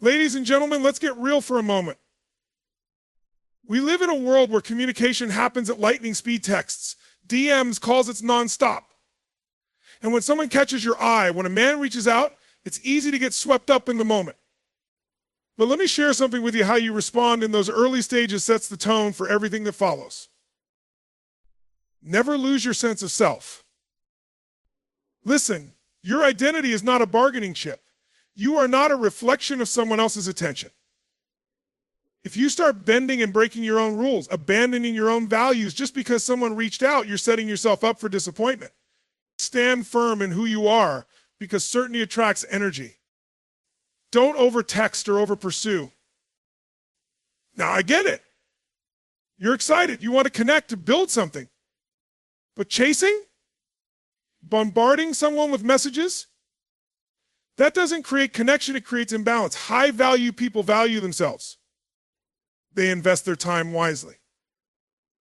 Ladies and gentlemen, let's get real for a moment. We live in a world where communication happens at lightning speed texts, DMs, calls, it's nonstop. And when someone catches your eye, when a man reaches out, it's easy to get swept up in the moment. But let me share something with you. How you respond in those early stages sets the tone for everything that follows. Never lose your sense of self. Listen, your identity is not a bargaining chip. You are not a reflection of someone else's attention. If you start bending and breaking your own rules, abandoning your own values just because someone reached out, you're setting yourself up for disappointment. Stand firm in who you are, because certainty attracts energy. Don't over-text or over-pursue. Now, I get it. You're excited. You want to connect, to build something. But chasing? Bombarding someone with messages? That doesn't create connection, it creates imbalance. High-value people value themselves. They invest their time wisely.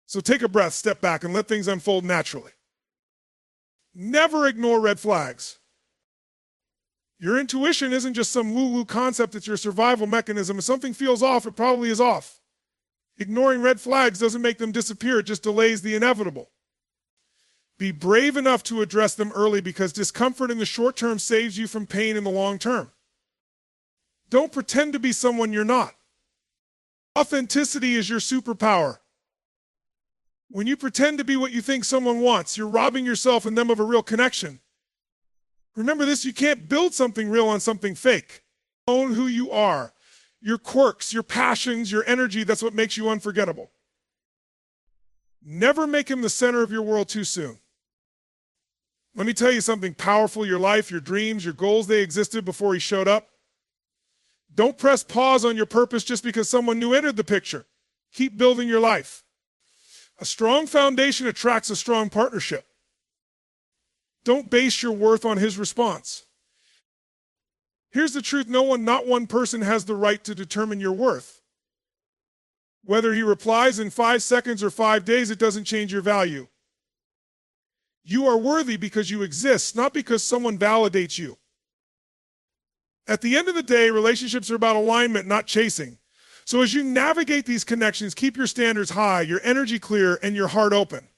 So take a breath, step back, and let things unfold naturally. Never ignore red flags. Your intuition isn't just some woo-woo concept, it's your survival mechanism. If something feels off, it probably is off. Ignoring red flags doesn't make them disappear, it just delays the inevitable. Be brave enough to address them early, because discomfort in the short term saves you from pain in the long term. Don't pretend to be someone you're not. Authenticity is your superpower. When you pretend to be what you think someone wants, you're robbing yourself and them of a real connection. Remember this, you can't build something real on something fake. Own who you are. Your quirks, your passions, your energy, that's what makes you unforgettable. Never make him the center of your world too soon. Let me tell you something powerful. Your life, your dreams, your goals, they existed before he showed up. Don't press pause on your purpose just because someone new entered the picture. Keep building your life. A strong foundation attracts a strong partnership. Don't base your worth on his response. Here's the truth, not one person has the right to determine your worth. Whether he replies in 5 seconds or 5 days, it doesn't change your value. You are worthy because you exist, not because someone validates you. At the end of the day, relationships are about alignment, not chasing. So as you navigate these connections, keep your standards high, your energy clear, and your heart open.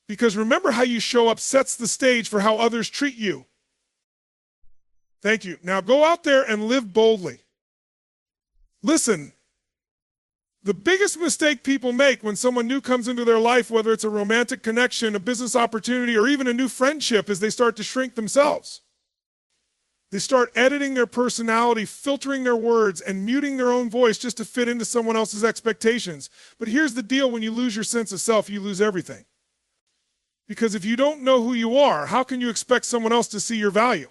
Because remember, how you show up sets the stage for how others treat you. Thank you. Now go out there and live boldly. Listen, the biggest mistake people make when someone new comes into their life, whether it's a romantic connection, a business opportunity, or even a new friendship, is they start to shrink themselves. They start editing their personality, filtering their words, and muting their own voice just to fit into someone else's expectations. But here's the deal, when you lose your sense of self, you lose everything. Because if you don't know who you are, how can you expect someone else to see your value?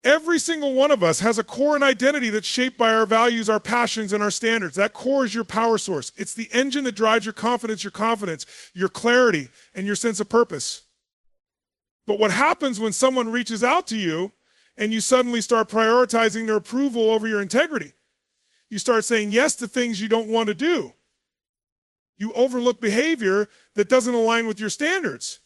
Every single one of us has a core and identity that's shaped by our values, our passions, and our standards. That core is your power source. It's the engine that drives your confidence, your clarity, and your sense of purpose. But what happens when someone reaches out to you and you suddenly start prioritizing their approval over your integrity? You start saying yes to things you don't want to do. You overlook behavior that doesn't align with your standards.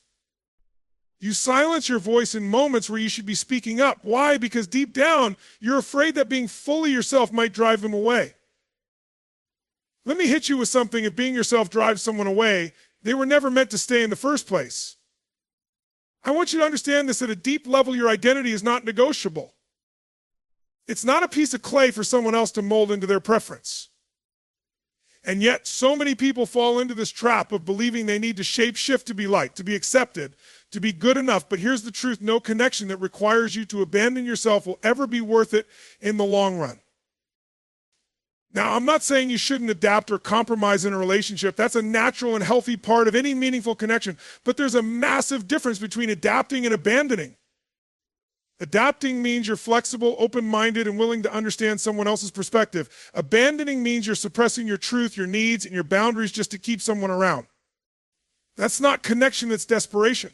You silence your voice in moments where you should be speaking up. Why? Because deep down, you're afraid that being fully yourself might drive them away. Let me hit you with something. If being yourself drives someone away, they were never meant to stay in the first place. I want you to understand this: at a deep level, your identity is not negotiable. It's not a piece of clay for someone else to mold into their preference. And yet, so many people fall into this trap of believing they need to shape-shift to be liked, to be accepted, to be good enough. But here's the truth: no connection that requires you to abandon yourself will ever be worth it in the long run. Now, I'm not saying you shouldn't adapt or compromise in a relationship. That's a natural and healthy part of any meaningful connection. But there's a massive difference between adapting and abandoning. Adapting means you're flexible, open-minded, and willing to understand someone else's perspective. Abandoning means you're suppressing your truth, your needs, and your boundaries just to keep someone around. That's not connection, that's desperation.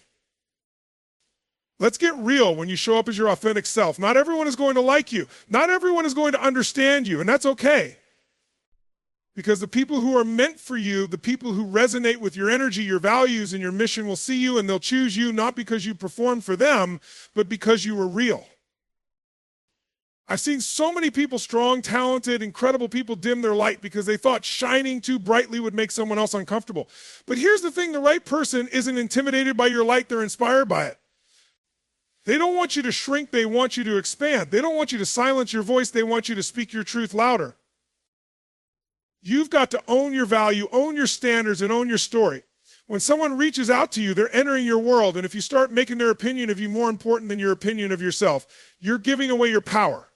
Let's get real when you show up as your authentic self. Not everyone is going to like you. Not everyone is going to understand you, and that's okay. Because the people who are meant for you, the people who resonate with your energy, your values, and your mission will see you, and they'll choose you not because you performed for them, but because you were real. I've seen so many people, strong, talented, incredible people, dim their light because they thought shining too brightly would make someone else uncomfortable. But here's the thing, the right person isn't intimidated by your light, they're inspired by it. They don't want you to shrink, they want you to expand. They don't want you to silence your voice, they want you to speak your truth louder. You've got to own your value, own your standards, and own your story. When someone reaches out to you, they're entering your world, and if you start making their opinion of you more important than your opinion of yourself, you're giving away your power.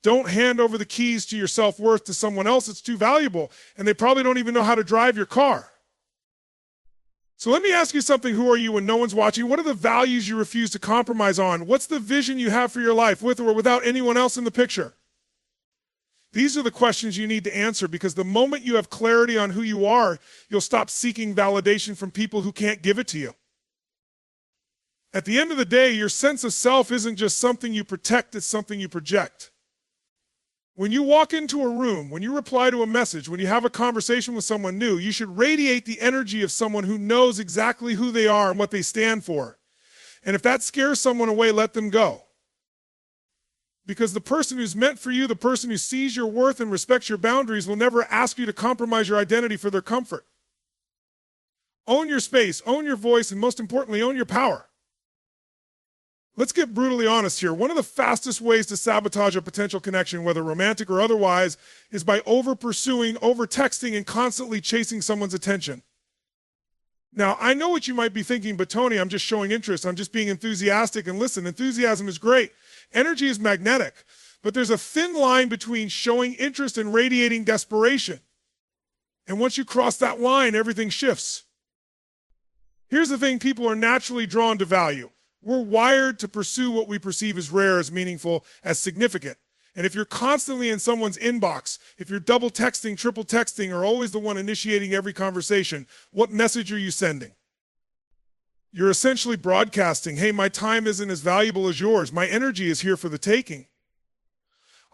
Don't hand over the keys to your self-worth to someone else. It's too valuable, and they probably don't even know how to drive your car. So let me ask you something. Who are you when no one's watching? What are the values you refuse to compromise on? What's the vision you have for your life, with or without anyone else in the picture? These are the questions you need to answer, because the moment you have clarity on who you are, you'll stop seeking validation from people who can't give it to you. At the end of the day, your sense of self isn't just something you protect, it's something you project. When you walk into a room, when you reply to a message, when you have a conversation with someone new, you should radiate the energy of someone who knows exactly who they are and what they stand for. And if that scares someone away, let them go. Because the person who's meant for you, the person who sees your worth and respects your boundaries, will never ask you to compromise your identity for their comfort. Own your space, own your voice, and most importantly, own your power. Let's get brutally honest here. One of the fastest ways to sabotage a potential connection, whether romantic or otherwise, is by over-pursuing, over-texting, and constantly chasing someone's attention. Now, I know what you might be thinking, but Tony, I'm just showing interest. I'm just being enthusiastic. And listen, enthusiasm is great. Energy is magnetic. But there's a thin line between showing interest and radiating desperation. And once you cross that line, everything shifts. Here's the thing, people are naturally drawn to value. We're wired to pursue what we perceive as rare, as meaningful, as significant. And if you're constantly in someone's inbox, if you're double texting, triple texting, or always the one initiating every conversation, what message are you sending? You're essentially broadcasting, hey, my time isn't as valuable as yours. My energy is here for the taking.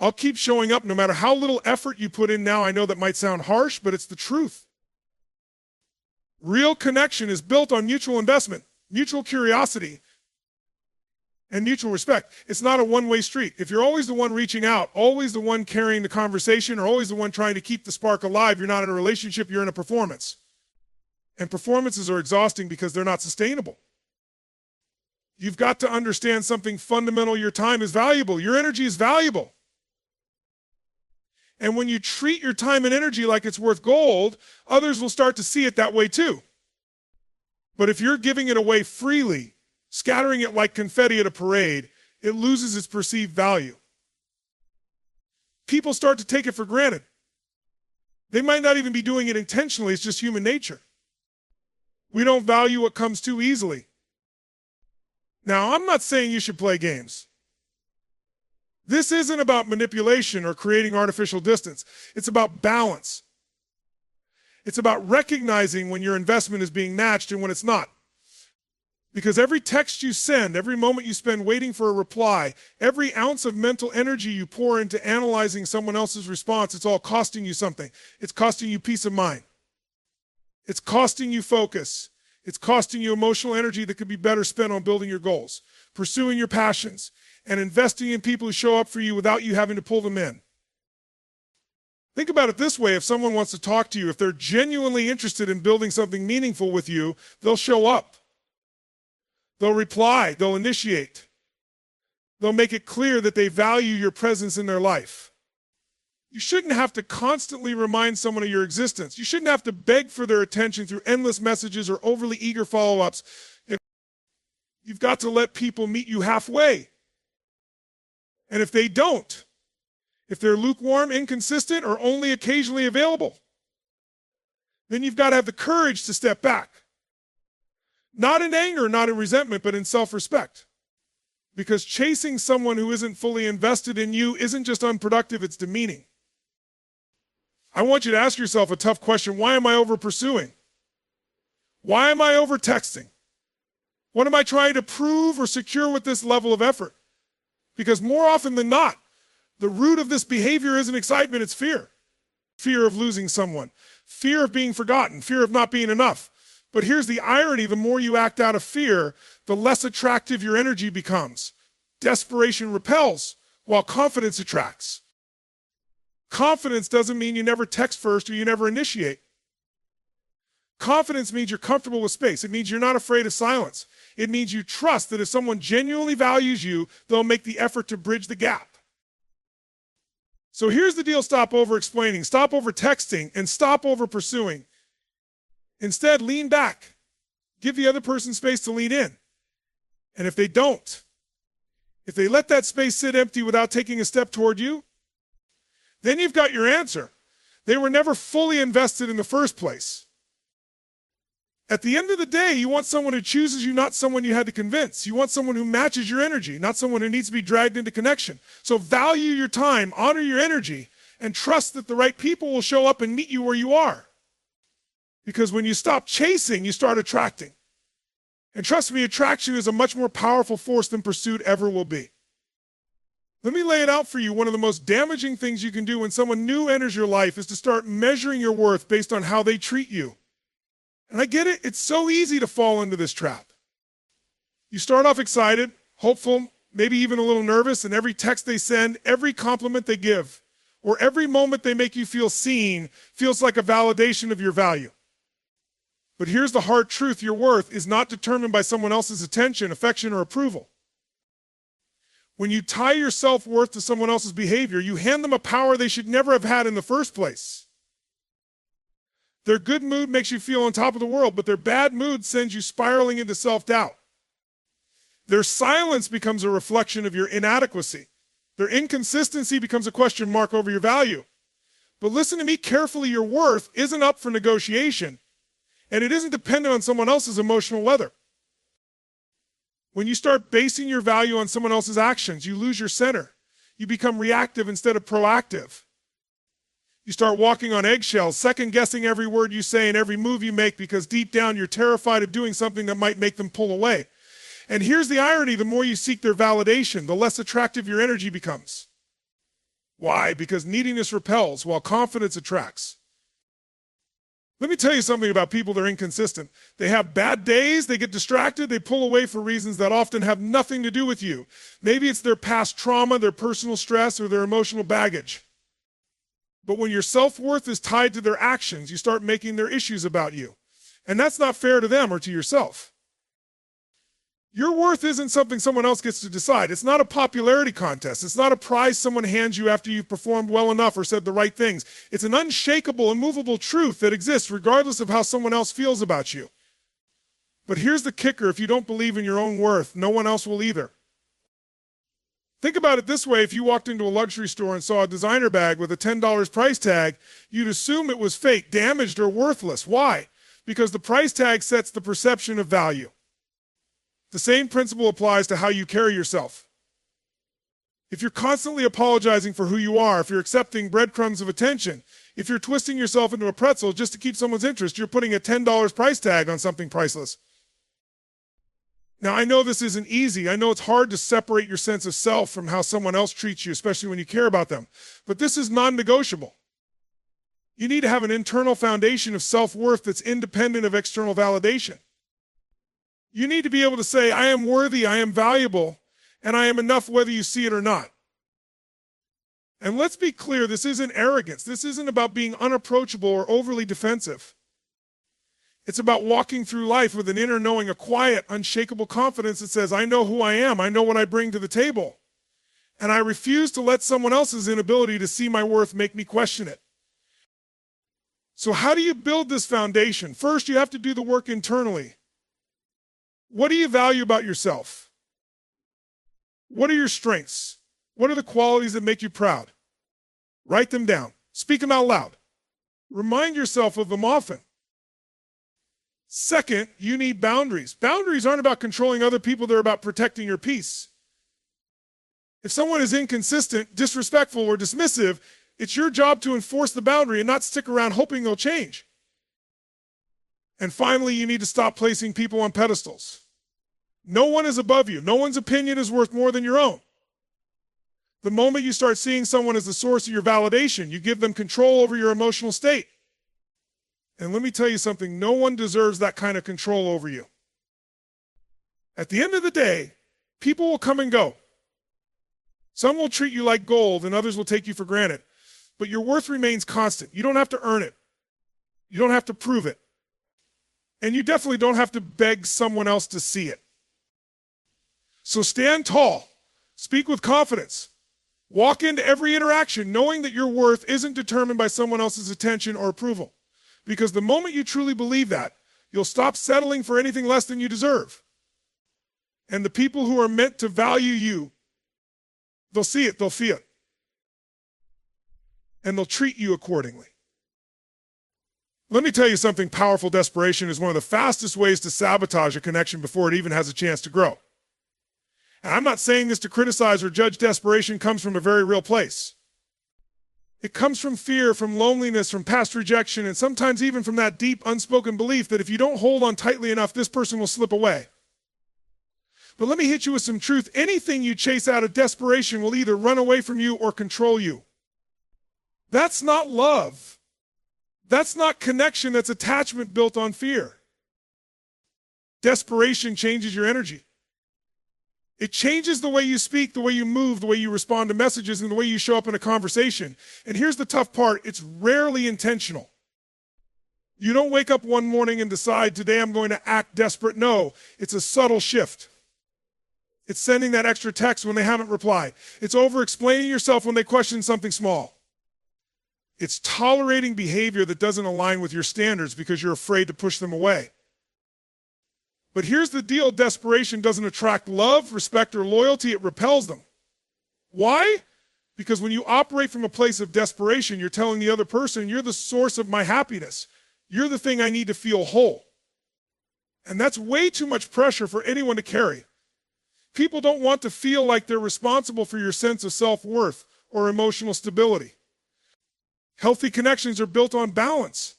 I'll keep showing up no matter how little effort you put in now. I know that might sound harsh, but it's the truth. Real connection is built on mutual investment, mutual curiosity, and mutual respect. It's not a one-way street. If you're always the one reaching out, always the one carrying the conversation, or always the one trying to keep the spark alive, you're not in a relationship, you're in a performance. And performances are exhausting because they're not sustainable. You've got to understand something fundamental. Your time is valuable. Your energy is valuable. And when you treat your time and energy like it's worth gold, others will start to see it that way too. But if you're giving it away freely, scattering it like confetti at a parade, it loses its perceived value. People start to take it for granted. They might not even be doing it intentionally, it's just human nature. We don't value what comes too easily. Now, I'm not saying you should play games. This isn't about manipulation or creating artificial distance. It's about balance. It's about recognizing when your investment is being matched and when it's not. Because every text you send, every moment you spend waiting for a reply, every ounce of mental energy you pour into analyzing someone else's response, it's all costing you something. It's costing you peace of mind. It's costing you focus. It's costing you emotional energy that could be better spent on building your goals, pursuing your passions, and investing in people who show up for you without you having to pull them in. Think about it this way. If someone wants to talk to you, if they're genuinely interested in building something meaningful with you, they'll show up. They'll reply. They'll initiate. They'll make it clear that they value your presence in their life. You shouldn't have to constantly remind someone of your existence. You shouldn't have to beg for their attention through endless messages or overly eager follow-ups. You've got to let people meet you halfway. And if they don't, if they're lukewarm, inconsistent, or only occasionally available, then you've got to have the courage to step back. Not in anger, not in resentment, but in self-respect. Because chasing someone who isn't fully invested in you isn't just unproductive, it's demeaning. I want you to ask yourself a tough question. Why am I over-pursuing? Why am I over-texting? What am I trying to prove or secure with this level of effort? Because more often than not, the root of this behavior isn't excitement, it's fear. Fear of losing someone, fear of being forgotten, fear of not being enough. But here's the irony, the more you act out of fear, the less attractive your energy becomes. Desperation repels, while confidence attracts. Confidence doesn't mean you never text first or you never initiate. Confidence means you're comfortable with space. It means you're not afraid of silence. It means you trust that if someone genuinely values you, they'll make the effort to bridge the gap. So here's the deal: stop over explaining, stop over texting, and stop over pursuing. Instead, lean back. Give the other person space to lean in. And if they don't, if they let that space sit empty without taking a step toward you, then you've got your answer. They were never fully invested in the first place. At the end of the day, you want someone who chooses you, not someone you had to convince. You want someone who matches your energy, not someone who needs to be dragged into connection. So value your time, honor your energy, and trust that the right people will show up and meet you where you are. Because when you stop chasing, you start attracting. And trust me, attraction is a much more powerful force than pursuit ever will be. Let me lay it out for you. One of the most damaging things you can do when someone new enters your life is to start measuring your worth based on how they treat you. And I get it. It's so easy to fall into this trap. You start off excited, hopeful, maybe even a little nervous, and every text they send, every compliment they give, or every moment they make you feel seen feels like a validation of your value. But here's the hard truth: your worth is not determined by someone else's attention, affection, or approval. When you tie your self-worth to someone else's behavior, you hand them a power they should never have had in the first place. Their good mood makes you feel on top of the world, but their bad mood sends you spiraling into self-doubt. Their silence becomes a reflection of your inadequacy. Their inconsistency becomes a question mark over your value. But listen to me carefully: your worth isn't up for negotiation, and it isn't dependent on someone else's emotional weather. When you start basing your value on someone else's actions, you lose your center. You become reactive instead of proactive. You start walking on eggshells, second-guessing every word you say and every move you make because deep down you're terrified of doing something that might make them pull away. And here's the irony: the more you seek their validation, the less attractive your energy becomes. Why? Because neediness repels while confidence attracts. Let me tell you something about people that are inconsistent. They have bad days, they get distracted, they pull away for reasons that often have nothing to do with you. Maybe it's their past trauma, their personal stress, or their emotional baggage. But when your self-worth is tied to their actions, you start making their issues about you. And that's not fair to them or to yourself. Your worth isn't something someone else gets to decide. It's not a popularity contest. It's not a prize someone hands you after you've performed well enough or said the right things. It's an unshakable, immovable truth that exists regardless of how someone else feels about you. But here's the kicker: if you don't believe in your own worth, no one else will either. Think about it this way: if you walked into a luxury store and saw a designer bag with a $10 price tag, you'd assume it was fake, damaged, or worthless. Why? Because the price tag sets the perception of value. The same principle applies to how you carry yourself. If you're constantly apologizing for who you are, if you're accepting breadcrumbs of attention, if you're twisting yourself into a pretzel just to keep someone's interest, you're putting a $10 price tag on something priceless. Now, I know this isn't easy. I know it's hard to separate your sense of self from how someone else treats you, especially when you care about them. But this is non-negotiable. You need to have an internal foundation of self-worth that's independent of external validation. You need to be able to say, I am worthy, I am valuable, and I am enough whether you see it or not. And let's be clear, this isn't arrogance. This isn't about being unapproachable or overly defensive. It's about walking through life with an inner knowing, a quiet, unshakable confidence that says, I know who I am, I know what I bring to the table, and I refuse to let someone else's inability to see my worth make me question it. So how do you build this foundation? First, you have to do the work internally. What do you value about yourself? What are your strengths? What are the qualities that make you proud? Write them down. Speak them out loud. Remind yourself of them often. Second, you need boundaries. Boundaries aren't about controlling other people, they're about protecting your peace. If someone is inconsistent, disrespectful, or dismissive, it's your job to enforce the boundary and not stick around hoping they'll change. And finally, you need to stop placing people on pedestals. No one is above you. No one's opinion is worth more than your own. The moment you start seeing someone as the source of your validation, you give them control over your emotional state. And let me tell you something, no one deserves that kind of control over you. At the end of the day, people will come and go. Some will treat you like gold and others will take you for granted. But your worth remains constant. You don't have to earn it. You don't have to prove it. And you definitely don't have to beg someone else to see it. So stand tall. Speak with confidence. Walk into every interaction knowing that your worth isn't determined by someone else's attention or approval. Because the moment you truly believe that, you'll stop settling for anything less than you deserve. And the people who are meant to value you, they'll see it, they'll feel it. And they'll treat you accordingly. Let me tell you something powerful. Desperation is one of the fastest ways to sabotage a connection before it even has a chance to grow. And I'm not saying this to criticize or judge. Desperation comes from a very real place. It comes from fear, from loneliness, from past rejection, and sometimes even from that deep, unspoken belief that if you don't hold on tightly enough, this person will slip away. But let me hit you with some truth. Anything you chase out of desperation will either run away from you or control you. That's not love. That's not connection. That's attachment built on fear. Desperation changes your energy. It changes the way you speak, the way you move, the way you respond to messages, and the way you show up in a conversation. And here's the tough part. It's rarely intentional. You don't wake up one morning and decide, today I'm going to act desperate. No, it's a subtle shift. It's sending that extra text when they haven't replied. It's over-explaining yourself when they question something small. It's tolerating behavior that doesn't align with your standards because you're afraid to push them away. But here's the deal. Desperation doesn't attract love, respect, or loyalty. It repels them. Why? Because when you operate from a place of desperation, you're telling the other person, you're the source of my happiness. You're the thing I need to feel whole. And that's way too much pressure for anyone to carry. People don't want to feel like they're responsible for your sense of self-worth or emotional stability. Healthy connections are built on balance,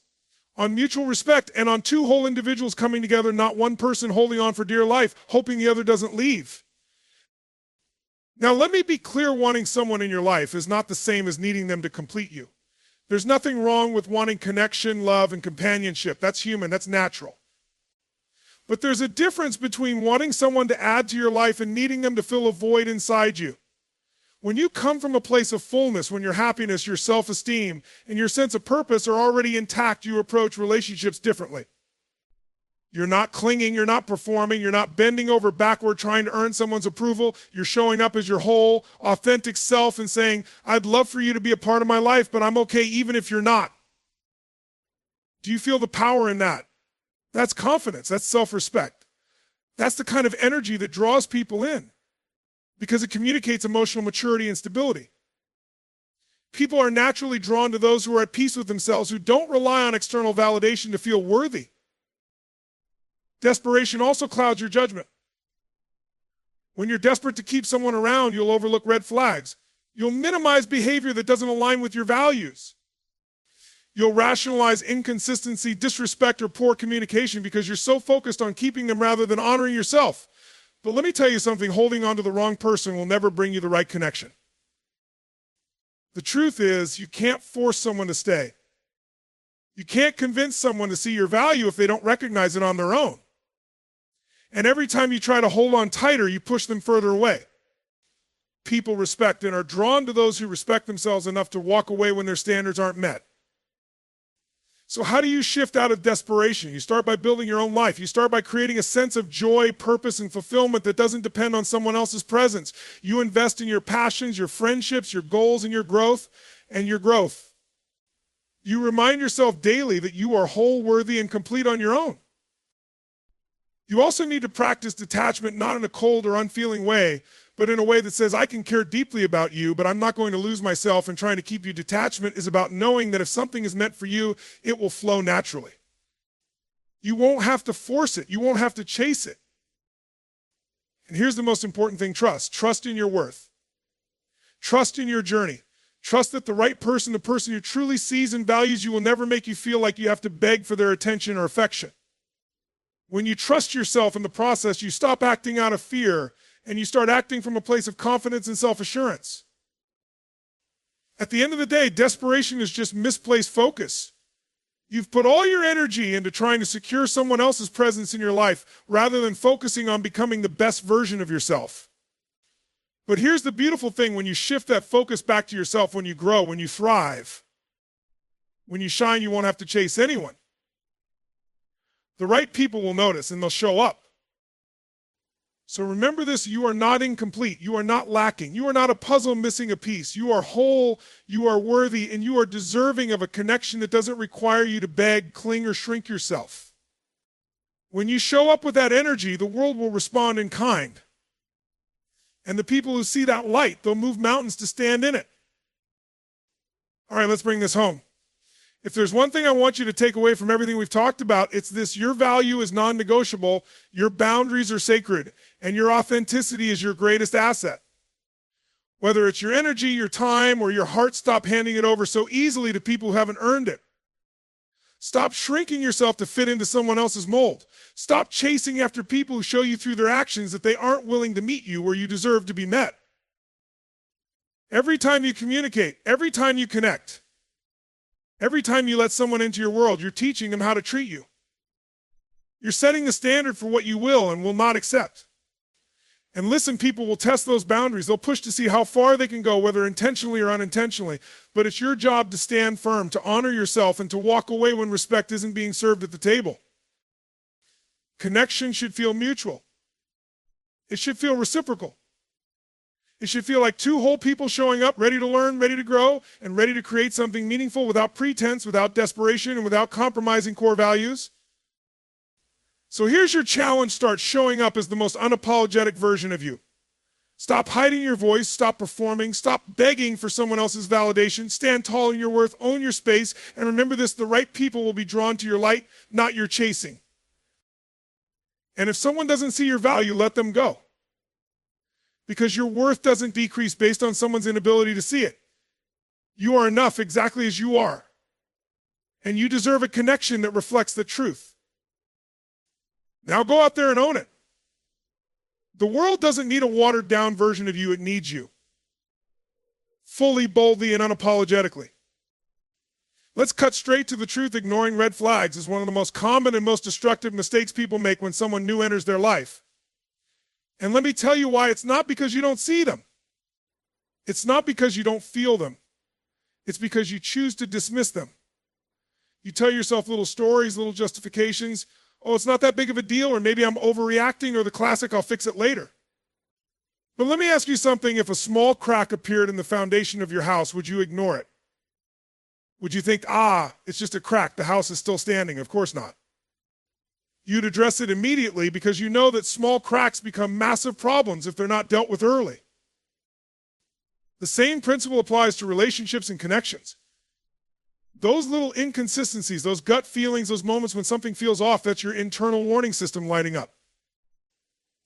on mutual respect, and on two whole individuals coming together, not one person holding on for dear life, hoping the other doesn't leave. Now, let me be clear, wanting someone in your life is not the same as needing them to complete you. There's nothing wrong with wanting connection, love, and companionship. That's human, that's natural. But there's a difference between wanting someone to add to your life and needing them to fill a void inside you. When you come from a place of fullness, when your happiness, your self-esteem, and your sense of purpose are already intact, you approach relationships differently. You're not clinging, you're not performing, you're not bending over backward trying to earn someone's approval. You're showing up as your whole, authentic self and saying, I'd love for you to be a part of my life, but I'm okay even if you're not. Do you feel the power in that? That's confidence, that's self-respect. That's the kind of energy that draws people in, because it communicates emotional maturity and stability. People are naturally drawn to those who are at peace with themselves, who don't rely on external validation to feel worthy. Desperation also clouds your judgment. When you're desperate to keep someone around, you'll overlook red flags. You'll minimize behavior that doesn't align with your values. You'll rationalize inconsistency, disrespect, or poor communication because you're so focused on keeping them rather than honoring yourself. But let me tell you something, holding on to the wrong person will never bring you the right connection. The truth is, you can't force someone to stay. You can't convince someone to see your value if they don't recognize it on their own. And every time you try to hold on tighter, you push them further away. People respect and are drawn to those who respect themselves enough to walk away when their standards aren't met. So how do you shift out of desperation? You start by building your own life. You start by creating a sense of joy, purpose, and fulfillment that doesn't depend on someone else's presence. You invest in your passions, your friendships, your goals, and your growth. You remind yourself daily that you are whole, worthy, and complete on your own. You also need to practice detachment, not in a cold or unfeeling way, but in a way that says, I can care deeply about you, but I'm not going to lose myself in trying to keep you. Detachment is about knowing that if something is meant for you, it will flow naturally. You won't have to force it. You won't have to chase it. And here's the most important thing, trust. Trust in your worth. Trust in your journey. Trust that the right person, the person who truly sees and values you, will never make you feel like you have to beg for their attention or affection. When you trust yourself in the process, you stop acting out of fear and you start acting from a place of confidence and self-assurance. At the end of the day, desperation is just misplaced focus. You've put all your energy into trying to secure someone else's presence in your life rather than focusing on becoming the best version of yourself. But here's the beautiful thing: when you shift that focus back to yourself, when you grow, when you thrive, when you shine, you won't have to chase anyone. The right people will notice and they'll show up. So remember this: you are not incomplete. You are not lacking. You are not a puzzle missing a piece. You are whole, you are worthy, and you are deserving of a connection that doesn't require you to beg, cling, or shrink yourself. When you show up with that energy, the world will respond in kind. And the people who see that light, they'll move mountains to stand in it. All right, let's bring this home. If there's one thing I want you to take away from everything we've talked about, it's this: your value is non-negotiable, your boundaries are sacred, and your authenticity is your greatest asset. Whether it's your energy, your time, or your heart, stop handing it over so easily to people who haven't earned it. Stop shrinking yourself to fit into someone else's mold. Stop chasing after people who show you through their actions that they aren't willing to meet you where you deserve to be met. Every time you communicate, every time you connect, every time you let someone into your world, you're teaching them how to treat you. You're setting the standard for what you will and will not accept. And listen, people will test those boundaries. They'll push to see how far they can go, whether intentionally or unintentionally. But it's your job to stand firm, to honor yourself, and to walk away when respect isn't being served at the table. Connection should feel mutual. It should feel reciprocal. It should feel like two whole people showing up, ready to learn, ready to grow, and ready to create something meaningful without pretense, without desperation, and without compromising core values. So here's your challenge: start showing up as the most unapologetic version of you. Stop hiding your voice, stop performing, stop begging for someone else's validation, stand tall in your worth, own your space, and remember this: the right people will be drawn to your light, not your chasing. And if someone doesn't see your value, let them go. Because your worth doesn't decrease based on someone's inability to see it. You are enough exactly as you are. And you deserve a connection that reflects the truth. Now go out there and own it. The world doesn't need a watered down version of you, it needs you. Fully, boldly, and unapologetically. Let's cut straight to the truth. Ignoring red flags is one of the most common and most destructive mistakes people make when someone new enters their life. And let me tell you why. It's not because you don't see them. It's not because you don't feel them. It's because you choose to dismiss them. You tell yourself little stories, little justifications. Oh, it's not that big of a deal, or maybe I'm overreacting, or the classic, I'll fix it later. But let me ask you something. If a small crack appeared in the foundation of your house, would you ignore it? Would you think, it's just a crack, the house is still standing? Of course not. You'd address it immediately, because you know that small cracks become massive problems if they're not dealt with early. The same principle applies to relationships and connections. Those little inconsistencies, those gut feelings, those moments when something feels off, that's your internal warning system lighting up.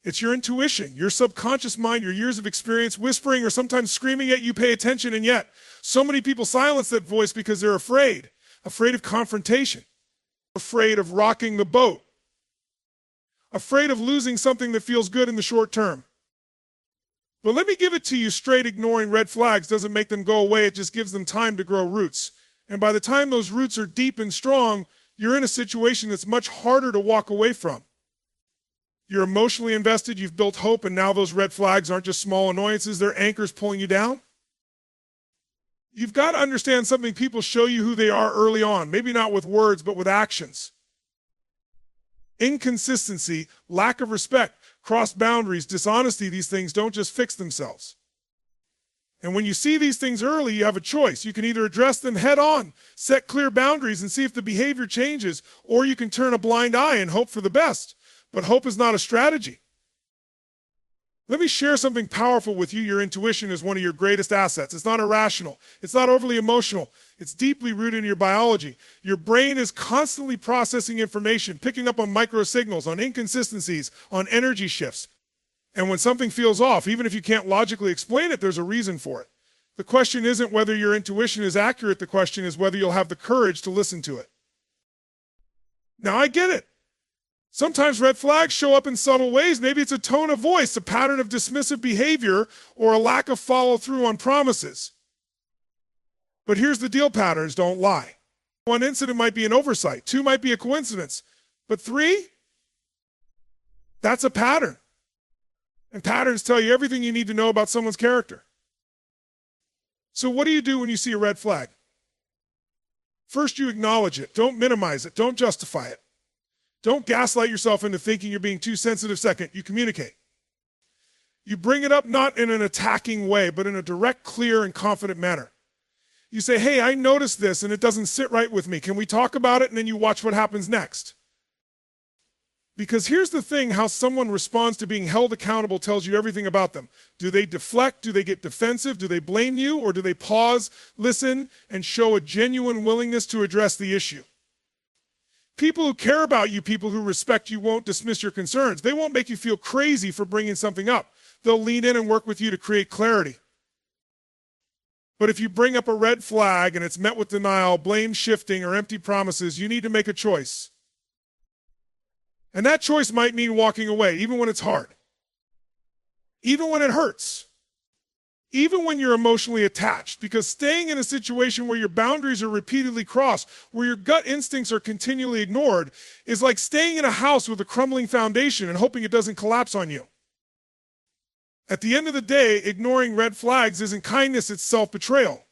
It's your intuition, your subconscious mind, your years of experience whispering or sometimes screaming at you, pay attention. And yet, so many people silence that voice because they're afraid of confrontation, afraid of rocking the boat, afraid of losing something that feels good in the short term. But let me give it to you straight: ignoring red flags doesn't make them go away, it just gives them time to grow roots. And by the time those roots are deep and strong, you're in a situation that's much harder to walk away from. You're emotionally invested, you've built hope, and now those red flags aren't just small annoyances, they're anchors pulling you down. You've got to understand something: people show you who they are early on, maybe not with words, but with actions. Inconsistency, lack of respect, crossed boundaries, dishonesty, these things don't just fix themselves. And when you see these things early, you have a choice. You can either address them head on, set clear boundaries, and see if the behavior changes, or you can turn a blind eye and hope for the best. But hope is not a strategy. Let me share something powerful with you. Your intuition is one of your greatest assets. It's not irrational. It's not overly emotional. It's deeply rooted in your biology. Your brain is constantly processing information, picking up on microsignals, on inconsistencies, on energy shifts. And when something feels off, even if you can't logically explain it, there's a reason for it. The question isn't whether your intuition is accurate. The question is whether you'll have the courage to listen to it. Now, I get it. Sometimes red flags show up in subtle ways. Maybe it's a tone of voice, a pattern of dismissive behavior, or a lack of follow-through on promises. But here's the deal: patterns don't lie. One incident might be an oversight. Two might be a coincidence. But three? That's a pattern. And patterns tell you everything you need to know about someone's character. So what do you do when you see a red flag? First, you acknowledge it. Don't minimize it. Don't justify it. Don't gaslight yourself into thinking you're being too sensitive. Second, you communicate. You bring it up not in an attacking way, but in a direct, clear, and confident manner. You say, hey, I noticed this and it doesn't sit right with me. Can we talk about it? And then you watch what happens next. Because here's the thing, how someone responds to being held accountable tells you everything about them. Do they deflect? Do they get defensive? Do they blame you? Or do they pause, listen, and show a genuine willingness to address the issue? People who care about you, people who respect you, won't dismiss your concerns. They won't make you feel crazy for bringing something up. They'll lean in and work with you to create clarity. But if you bring up a red flag and it's met with denial, blame shifting, or empty promises, you need to make a choice. And that choice might mean walking away, even when it's hard. Even when it hurts. Even when you're emotionally attached. Because staying in a situation where your boundaries are repeatedly crossed, where your gut instincts are continually ignored, is like staying in a house with a crumbling foundation and hoping it doesn't collapse on you. At the end of the day, ignoring red flags isn't kindness, it's self-betrayal.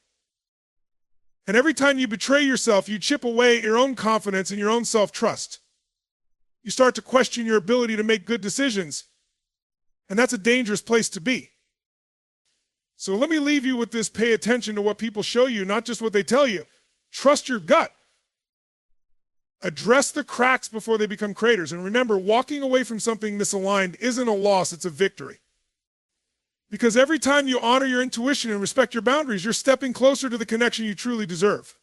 And every time you betray yourself, you chip away at your own confidence and your own self-trust. You start to question your ability to make good decisions. And that's a dangerous place to be. So let me leave you with this: pay attention to what people show you, not just what they tell you. Trust your gut. Address the cracks before they become craters. And remember, walking away from something misaligned isn't a loss, it's a victory. Because every time you honor your intuition and respect your boundaries, you're stepping closer to the connection you truly deserve.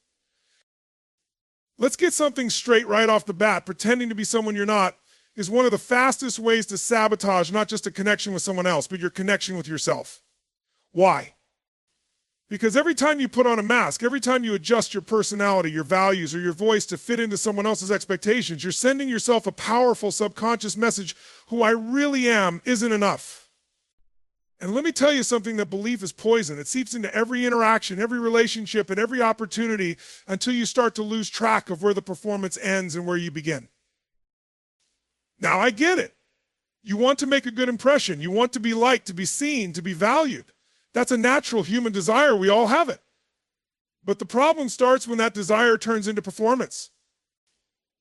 Let's get something straight right off the bat. Pretending to be someone you're not is one of the fastest ways to sabotage not just a connection with someone else, but your connection with yourself. Why? Because every time you put on a mask, every time you adjust your personality, your values, or your voice to fit into someone else's expectations, you're sending yourself a powerful subconscious message: who I really am isn't enough. And let me tell you something, that belief is poison. It seeps into every interaction, every relationship, and every opportunity until you start to lose track of where the performance ends and where you begin. Now, I get it. You want to make a good impression. You want to be liked, to be seen, to be valued. That's a natural human desire. We all have it. But the problem starts when that desire turns into performance.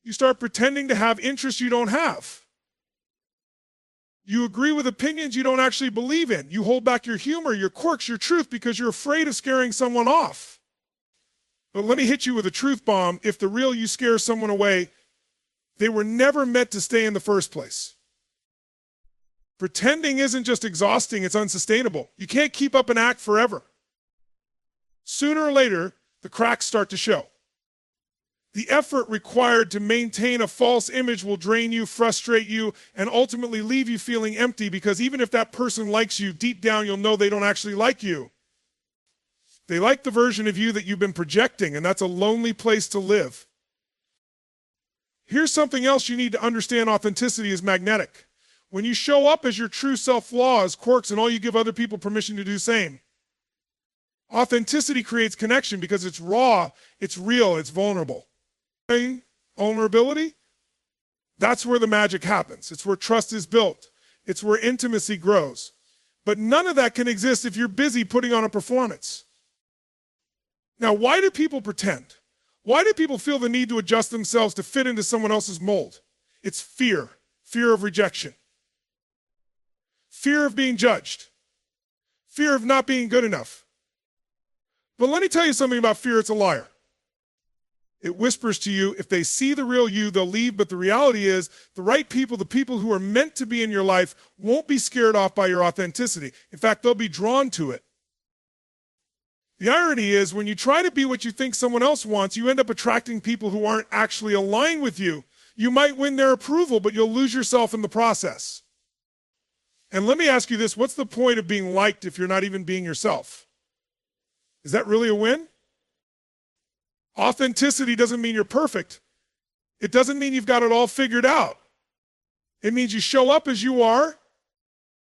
You start pretending to have interests you don't have. You agree with opinions you don't actually believe in. You hold back your humor, your quirks, your truth because you're afraid of scaring someone off. But let me hit you with a truth bomb. If the real you scares someone away, they were never meant to stay in the first place. Pretending isn't just exhausting, it's unsustainable. You can't keep up an act forever. Sooner or later, the cracks start to show. The effort required to maintain a false image will drain you, frustrate you, and ultimately leave you feeling empty, because even if that person likes you, deep down you'll know they don't actually like you. They like the version of you that you've been projecting, and that's a lonely place to live. Here's something else you need to understand: authenticity is magnetic. When you show up as your true self, flaws, quirks, and all, you give other people permission to do the same. Authenticity creates connection because it's raw, it's real, it's vulnerable. Vulnerability, that's where the magic happens. It's where trust is built. It's where intimacy grows. But none of that can exist if you're busy putting on a performance. Now, why do people pretend? Why do people feel the need to adjust themselves to fit into someone else's mold? It's fear. Fear of rejection. Fear of being judged. Fear of not being good enough. But let me tell you something about fear: it's a liar. It whispers to you, if they see the real you, they'll leave. But the reality is, the right people, the people who are meant to be in your life, won't be scared off by your authenticity. In fact, they'll be drawn to it. The irony is, when you try to be what you think someone else wants, you end up attracting people who aren't actually aligned with you. You might win their approval, but you'll lose yourself in the process. And let me ask you this: what's the point of being liked if you're not even being yourself? Is that really a win? Authenticity doesn't mean you're perfect. It doesn't mean you've got it all figured out. It means you show up as you are,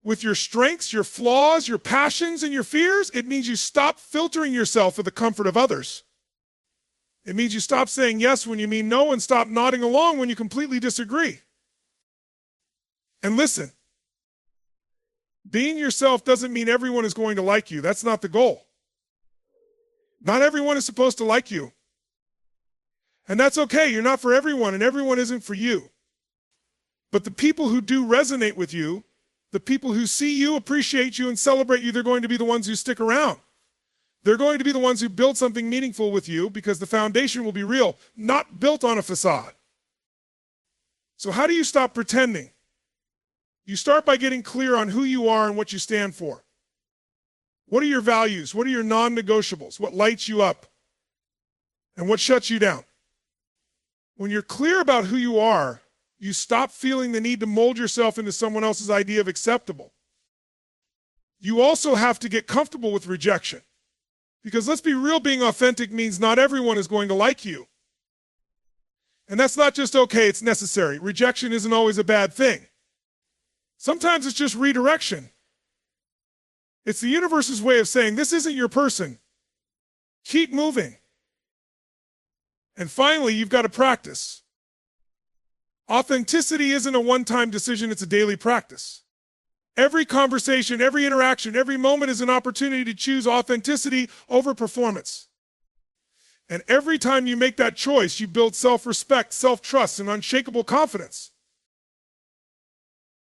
with your strengths, your flaws, your passions, and your fears. It means you stop filtering yourself for the comfort of others. It means you stop saying yes when you mean no, and stop nodding along when you completely disagree. And listen, Being yourself doesn't mean everyone is going to like you. That's not the goal. Not everyone is supposed to like you. And that's okay. You're not for everyone, and everyone isn't for you. But the people who do resonate with you, the people who see you, appreciate you, and celebrate you, they're going to be the ones who stick around. They're going to be the ones who build something meaningful with you because the foundation will be real, not built on a facade. So how do you stop pretending? You start by getting clear on who you are and what you stand for. What are your values? What are your non-negotiables? What lights you up? And what shuts you down? When you're clear about who you are, you stop feeling the need to mold yourself into someone else's idea of acceptable. You also have to get comfortable with rejection. Because let's be real, being authentic means not everyone is going to like you. And that's not just okay, it's necessary. Rejection isn't always a bad thing. Sometimes it's just redirection. It's the universe's way of saying, this isn't your person. Keep moving. And finally, you've got to practice. Authenticity isn't a one-time decision, it's a daily practice. Every conversation, every interaction, every moment is an opportunity to choose authenticity over performance. And every time you make that choice, you build self-respect, self-trust, and unshakable confidence.